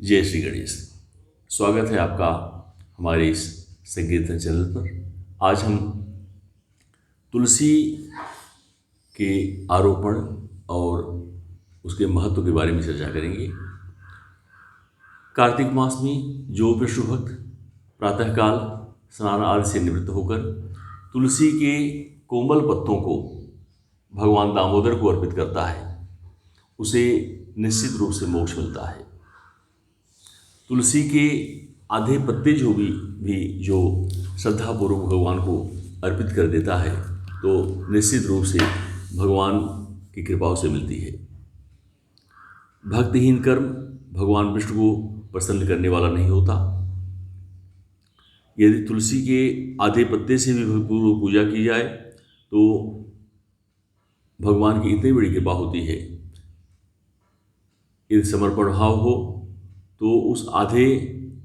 जय श्री गणेश। स्वागत है आपका हमारे इस संकीर्तन चैनल पर। आज हम तुलसी के आरोपण और उसके महत्व के बारे में चर्चा करेंगे। कार्तिक मास में जो विष्णु भक्त प्रातःकाल स्नान आदि से निवृत्त होकर तुलसी के कोमल पत्तों को भगवान दामोदर को अर्पित करता है, उसे निश्चित रूप से मोक्ष मिलता है। तुलसी के आधे पत्ते जो श्रद्धापूर्वक भगवान को अर्पित कर देता है तो निश्चित रूप से भगवान की कृपा उसे मिलती है। भक्तिहीन कर्म भगवान विष्णु को प्रसन्न करने वाला नहीं होता। यदि तुलसी के आधे पत्ते से भी भक्तिपूर्वक पूजा की जाए तो भगवान की इतनी बड़ी कृपा होती है। यदि समर्पण भाव हो तो उस आधे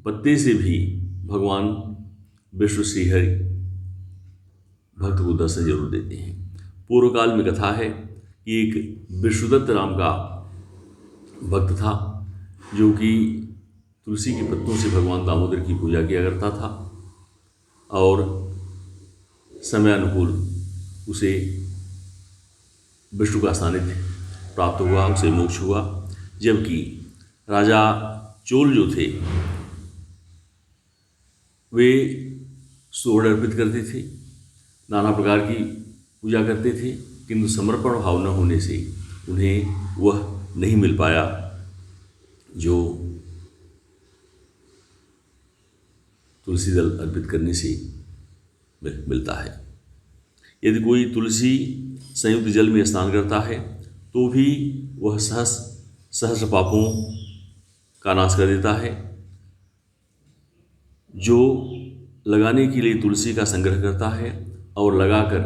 पत्ते से भी भगवान विष्णु श्रीहरि भक्त को दर्शन जरूर देते हैं। पूर्व काल में कथा है कि एक विष्णुदत्त नाम का भक्त था जो कि तुलसी के पत्तों से भगवान दामोदर की पूजा किया करता था और समयानुकूल उसे विष्णु का सानिध्य प्राप्त हुआ, उसे मोक्ष हुआ। जबकि राजा चोल जो थे वे स्वर्ण अर्पित करते थे, नाना प्रकार की पूजा करते थे, किंतु समर्पण भाव न होने से उन्हें वह नहीं मिल पाया जो तुलसी दल अर्पित करने से मिलता है। यदि कोई तुलसी संयुक्त जल में स्नान करता है तो भी वह सहस्र पापों का नाश कर देता है। जो लगाने के लिए तुलसी का संग्रह करता है और लगाकर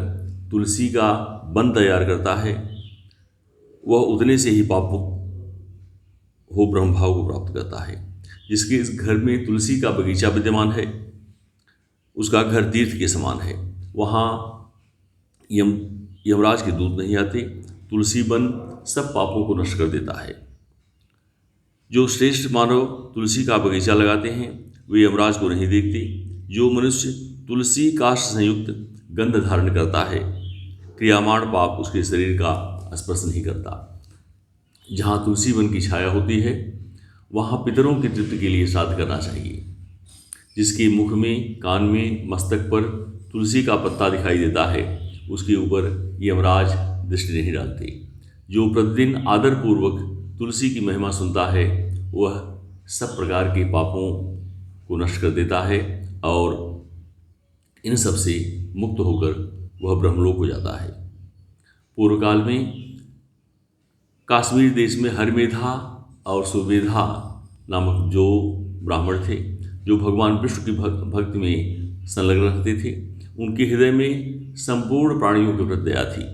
तुलसी का वन तैयार करता है वह उतने से ही पाप हो ब्रह्म भाव को प्राप्त करता है। जिसके इस घर में तुलसी का बगीचा विद्यमान है उसका घर तीर्थ के समान है। वहाँ यमराज के दूत नहीं आते। तुलसी वन सब पापों को नष्ट कर देता है। जो श्रेष्ठ मानव तुलसी का बगीचा लगाते हैं वे यमराज को नहीं देखते। जो मनुष्य तुलसी काष्ठ संयुक्त गंध धारण करता है क्रियामाण पाप उसके शरीर का स्पर्श नहीं करता। जहाँ तुलसी वन की छाया होती है वहाँ पितरों की तृप्ति के लिए श्राद्ध करना चाहिए। जिसके मुख में, कान में, मस्तक पर तुलसी का पत्ता दिखाई देता है उसके ऊपर यमराज दृष्टि नहीं डालते। जो प्रतिदिन आदरपूर्वक तुलसी की महिमा सुनता है वह सब प्रकार के पापों को नष्ट कर देता है और इन सब से मुक्त होकर वह ब्रह्मलोक हो जाता है। पूर्व काल में कश्मीर देश में हरमेधा और सुमेधा नामक जो ब्राह्मण थे जो भगवान विष्णु की भक्ति में संलग्न रहते थे, उनके हृदय में संपूर्ण प्राणियों के प्रति दया थी।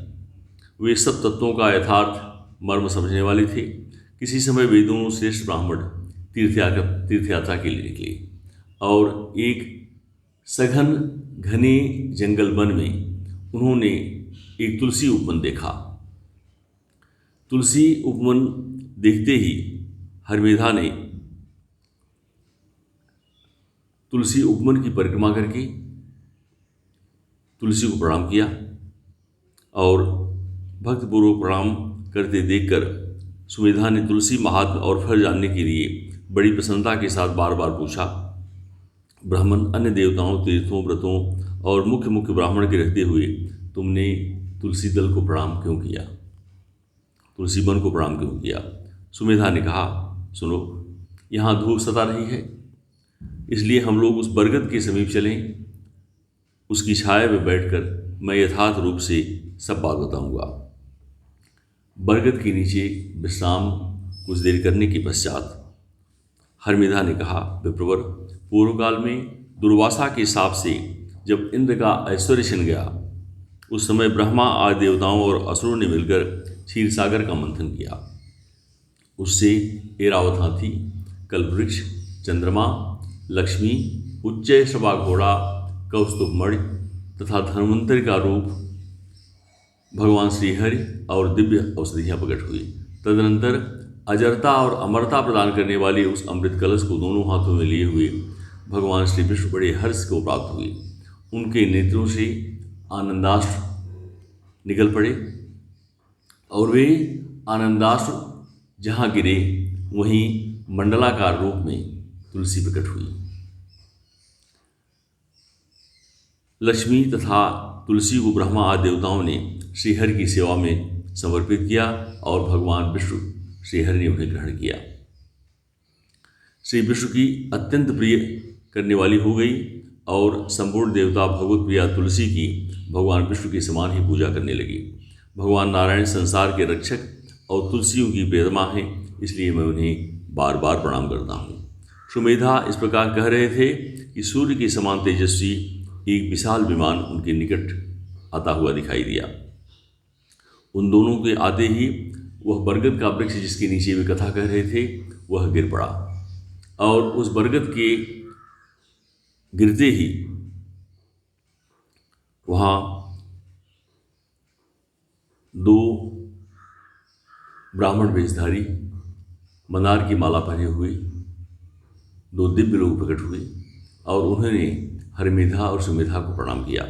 वे सब तत्वों का यथार्थ मर्म समझने वाले थे। किसी समय वे दोनों श्रेष्ठ ब्राह्मण तीर्थ यात्रा के लिए निकले और एक सघन घने जंगल वन में उन्होंने एक तुलसी उपवन देखा। तुलसी उपवन देखते ही हरमेधा ने तुलसी उपवन की परिक्रमा करके तुलसी को प्रणाम किया और भक्तिपूर्वक प्रणाम करते देखकर सुमेधा ने तुलसी महात्म्य और फल जानने के लिए बड़ी प्रसन्नता के साथ बार बार पूछा, ब्राह्मण अन्य देवताओं, तीर्थों, व्रतों और मुख्य ब्राह्मण के रहते हुए तुमने तुलसी दल को प्रणाम क्यों किया, तुलसी वन को प्रणाम क्यों किया? सुमेधा ने कहा, सुनो, यहाँ धूप सता रही है इसलिए हम लोग उस बरगद के समीप चलें। उसकी छाया में बैठकर मैं यथार्थ रूप से सब बात बताऊंगा। बरगद के नीचे विश्राम कुछ देर करने के पश्चात हरमेधा ने कहा, विप्रवर, पूर्व काल में दुर्वासा के शाप से जब इंद्र का ऐश्वर्य छिन गया उस समय ब्रह्मा आदि देवताओं और असुरों ने मिलकर क्षीर सागर का मंथन किया। उससे ऐरावत हाथी, कल्पवृक्ष, चंद्रमा, लक्ष्मी, उच्चय सभा घोड़ा, कौस्तुभ मणि तथा धन्वंतरि का रूप भगवान श्रीहरि और दिव्य औषधियाँ प्रकट हुई। तदनंतर अजरता और अमरता प्रदान करने वाले उस अमृत कलश को दोनों हाथों में लिए हुए भगवान श्री विष्णु बड़े हर्ष को प्राप्त हुए। उनके नेत्रों से आनंदाश्रु निकल पड़े और वे आनंदाश्रु जहाँ गिरे वहीं मंडलाकार रूप में तुलसी प्रकट हुई। लक्ष्मी तथा तुलसी को ब्रह्मा आदि देवताओं ने श्रीहरि की सेवा में समर्पित किया और भगवान विष्णु श्रीहरि ने उन्हें ग्रहण किया। श्री विष्णु की अत्यंत प्रिय करने वाली हो गई और संपूर्ण देवता भगवत प्रिया तुलसी की भगवान विष्णु के समान ही पूजा करने लगी। भगवान नारायण संसार के रक्षक और तुलसियों की प्रियतमा हैं, इसलिए मैं उन्हें बार बार प्रणाम करता हूँ। सुमेधा इस प्रकार कह रहे थे कि सूर्य के समान तेजस्वी एक विशाल विमान उनके निकट आता हुआ दिखाई दिया। उन दोनों के आते ही वह बरगद का वृक्ष जिसके नीचे वे कथा कह रहे थे वह गिर पड़ा और उस बरगद के गिरते ही वहाँ दो ब्राह्मण वेशधारी मनार की माला पहने हुए दो दिव्य लोग प्रकट हुए और उन्होंने हरिमेधा और सुमेधा को प्रणाम किया।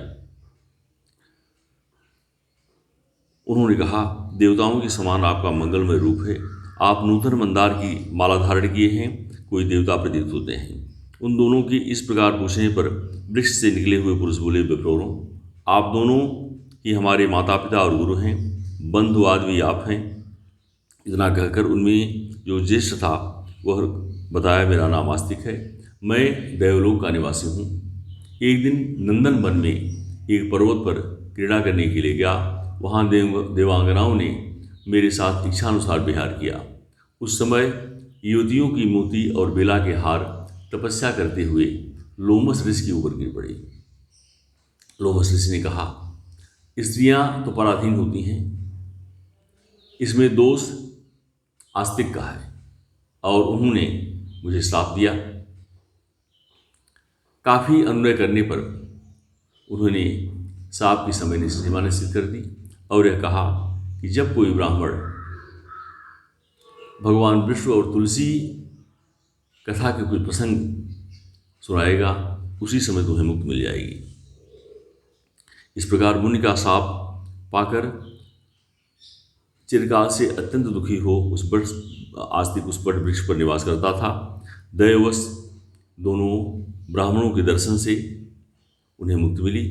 उन्होंने कहा, देवताओं के समान आपका मंगलमय रूप है। आप नूतन मंदार की माला धारण किए हैं, कोई देवता प्रतीत होते हैं। उन दोनों के इस प्रकार पूछने पर वृक्ष से निकले हुए पुरुष बोले, विप्रों, आप दोनों ही हमारे माता पिता और गुरु हैं, बंधु आदि भी आप हैं। इतना कहकर उनमें जो ज्येष्ठ था वह बताया, मेरा नाम आस्तिक है, मैं देवलोक का निवासी हूँ। एक दिन नंदन वन में एक पर्वत पर क्रीड़ा करने के लिए गया। वहाँ देवांगनाओं ने मेरे साथ इच्छानुसार विहार किया। उस समय युवतियों की मोती और बेला के हार तपस्या करते हुए लोमस ऋषि के ऊपर गिर पड़ी। लोमस ऋषि ने कहा, स्त्रियां तो पराधीन होती हैं, इसमें दोष आस्तिक का है, और उन्होंने मुझे श्राप दिया। काफ़ी अनुनय करने पर उन्होंने श्राप की समय सीमा निश्चित कर दी और यह कहा कि जब कोई ब्राह्मण भगवान विष्णु और तुलसी कथा के कोई प्रसंग सुनाएगा उसी समय तुम्हें मुक्ति मिल जाएगी। इस प्रकार मुनि का शाप पाकर चिरकाल से अत्यंत दुखी हो आस्तिक उस बट वृक्ष पर निवास करता था। दैववश दोनों ब्राह्मणों के दर्शन से उन्हें मुक्ति मिली।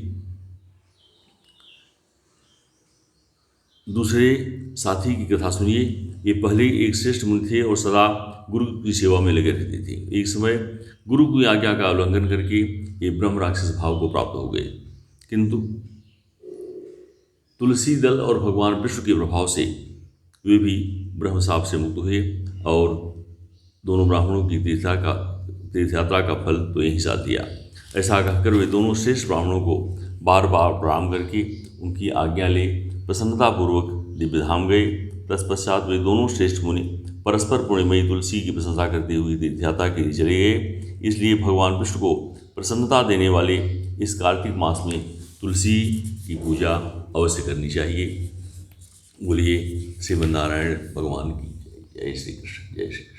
दूसरे साथी की कथा सुनिए। ये पहले एक श्रेष्ठ मुनि थे और सदा गुरु की सेवा में लगे रहते थे। एक समय गुरु की आज्ञा का उल्लंघन करके ये ब्रह्म राक्षस भाव को प्राप्त हो गए, किंतु तुलसी दल और भगवान विष्णु के प्रभाव से वे भी ब्रह्म शाप से मुक्त हुए और दोनों ब्राह्मणों की तीर्थ यात्रा का फल तो यहीं साथ दिया। ऐसा कहकर वे दोनों श्रेष्ठ ब्राह्मणों को बार बार प्रणाम करके उनकी आज्ञा ले प्रसन्नतापूर्वक दिव्यधाम गए। तत्पश्चात वे दोनों श्रेष्ठ मुनि परस्पर पुण्यमयी तुलसी की प्रशंसा करते हुए तीर्थयात्रा के लिए चले गए। इसलिए भगवान विष्णु को प्रसन्नता देने वाले इस कार्तिक मास में तुलसी की पूजा अवश्य करनी चाहिए। बोलिए श्रीमन नारायण भगवान की जय। श्री कृष्ण। जय श्री कृष्ण।